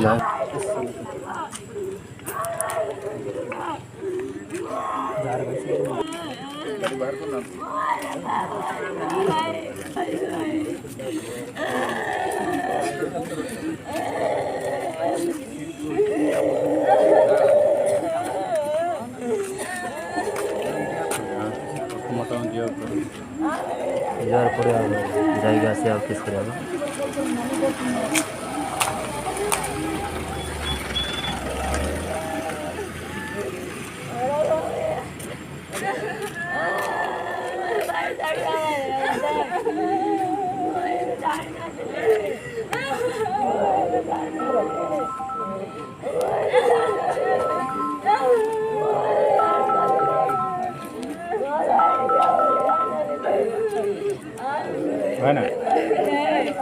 না মোটামুটি যাওয়ার পরে আর জায়গা আছে আর কেস করে হয় না।